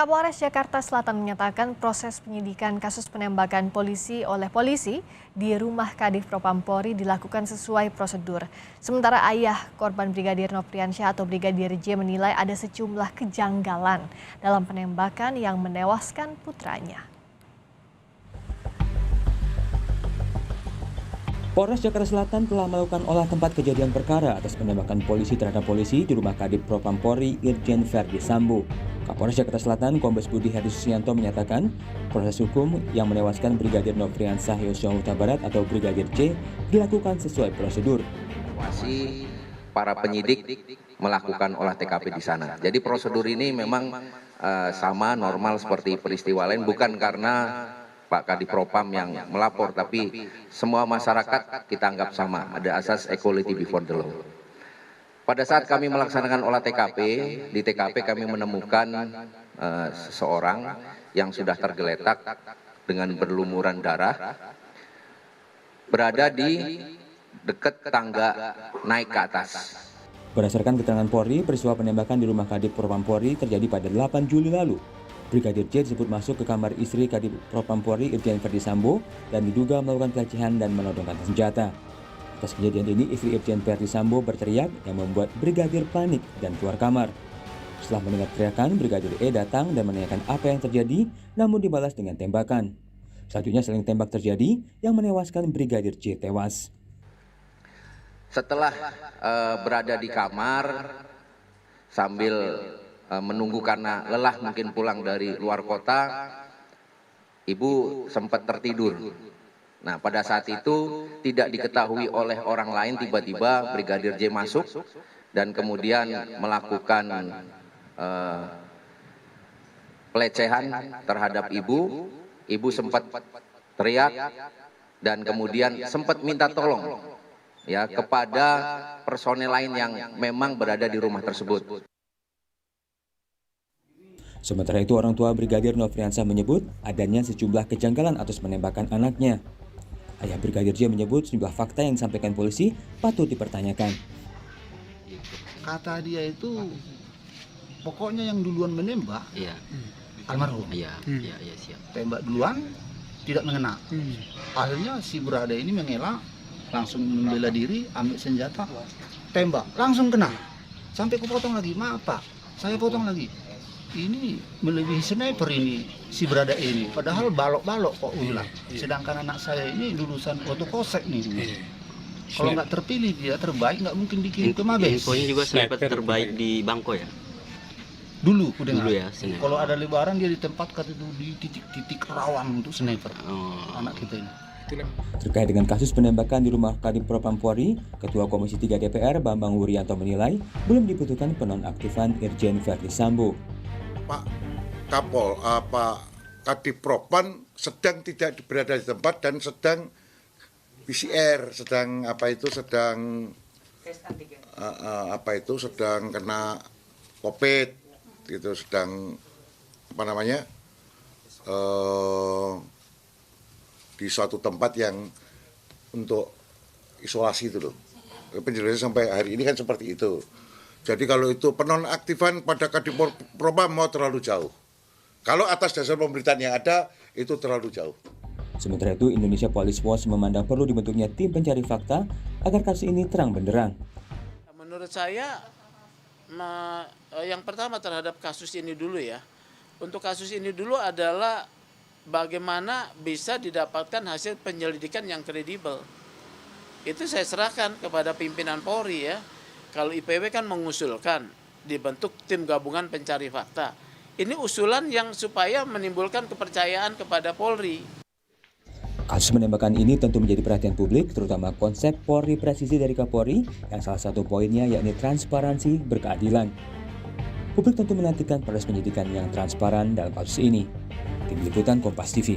Kapolres Jakarta Selatan menyatakan proses penyidikan kasus penembakan polisi oleh polisi di rumah Kadif Propampori dilakukan sesuai prosedur. Sementara ayah korban Brigadir Nofriansyah atau Brigadir J menilai ada sejumlah kejanggalan dalam penembakan yang menewaskan putranya. Polres Jakarta Selatan telah melakukan olah tempat kejadian perkara atas penembakan polisi terhadap polisi di rumah Kadif Propampori Irjen Verdi Sambo. Kapolres Jakarta Selatan Kombes Budi Hadi Susianto menyatakan proses hukum yang menewaskan Brigadir Nofriansyah Yosua Huta Barat atau Brigadir J dilakukan sesuai prosedur. Para penyidik melakukan olah TKP di sana. Jadi prosedur ini memang sama normal seperti peristiwa lain, bukan karena Pak Kadif Propam yang melapor, tapi semua masyarakat kita anggap sama, ada asas equality before the law. Pada saat kami melaksanakan olah TKP, di TKP kami menemukan seseorang yang sudah tergeletak dengan berlumuran darah, berada di dekat tangga naik ke atas. Berdasarkan keterangan Polri, peristiwa penembakan di rumah Kadif Propampori terjadi pada 8 Juli lalu. Brigadir J disebut masuk ke kamar istri Kadif Propampori Irjen Verdi Sambo dan diduga melakukan pelecehan dan menodongkan senjata. Atas kejadian ini, istri Irjen Verdi Sambo berteriak yang membuat Brigadir panik dan keluar kamar. Setelah mendengar teriakan, Brigadir E datang dan menanyakan apa yang terjadi, namun dibalas dengan tembakan. Selanjutnya saling tembak terjadi yang menewaskan Brigadir J tewas. Setelah berada di kamar sambil menunggu karena lelah mungkin pulang dari luar kota, ibu sempat tertidur. Nah, pada saat itu tidak diketahui oleh orang lain, tiba-tiba Brigadir J masuk dan kemudian melakukan pelecehan terhadap ibu. Ibu sempat teriak dan kemudian sempat minta tolong ya kepada personel lain yang memang berada di rumah tersebut. Sementara itu, orang tua Brigadir Nofriansyah menyebut adanya sejumlah kejanggalan atas penembakan anaknya. Ayah Brigadir J menyebut sejumlah fakta yang disampaikan polisi patut dipertanyakan. Kata dia itu pokoknya yang duluan menembak almarhum. Siap. Tembak duluan tidak mengena. Akhirnya si berada ini mengelak, langsung membela diri, ambil senjata, tembak, langsung kena. Sampai kupotong lagi, maaf Pak, saya potong lagi. Ini melebihi sniper ini, si berada ini. Padahal balok-balok kok ulang. Sedangkan anak saya ini lulusan otokosek nih. Kalau nggak terpilih dia terbaik, nggak mungkin dikirim ke Mabes. Infonya juga sniper terbaik di Bangko ya? Dulu ya. Sniper. Kalau ada lebaran dia ditempatkan itu di titik-titik rawan untuk sniper. Anak kita ini. Terkait dengan kasus penembakan di rumah Kadif Propampori, Ketua Komisi 3 DPR Bambang Wuryanto menilai belum dibutuhkan penonaktifan Irjen Verdi Sambo. Pak Kadif Propam sedang tidak berada di tempat dan sedang PCR, sedang kena COVID gitu, sedang di suatu tempat yang untuk isolasi itu loh. Penjelasan sampai hari ini kan seperti itu. Jadi kalau itu penonaktifan pada Kadif Propam mau terlalu jauh. Kalau atas dasar pemberitaan yang ada itu terlalu jauh. Sementara itu, Indonesia Police Force memandang perlu dibentuknya tim pencari fakta agar kasus ini terang benderang. Menurut saya, yang pertama terhadap kasus ini dulu ya. Untuk kasus ini dulu adalah bagaimana bisa didapatkan hasil penyelidikan yang kredibel. Itu saya serahkan kepada pimpinan Polri ya. Kalau IPW kan mengusulkan dibentuk tim gabungan pencari fakta. Ini usulan yang supaya menimbulkan kepercayaan kepada Polri. Kasus penembakan ini tentu menjadi perhatian publik, terutama konsep Polri presisi dari Kapolri yang salah satu poinnya yakni transparansi berkeadilan. Publik tentu menantikan proses penyidikan yang transparan dalam kasus ini. Tim Liputan Kompas TV.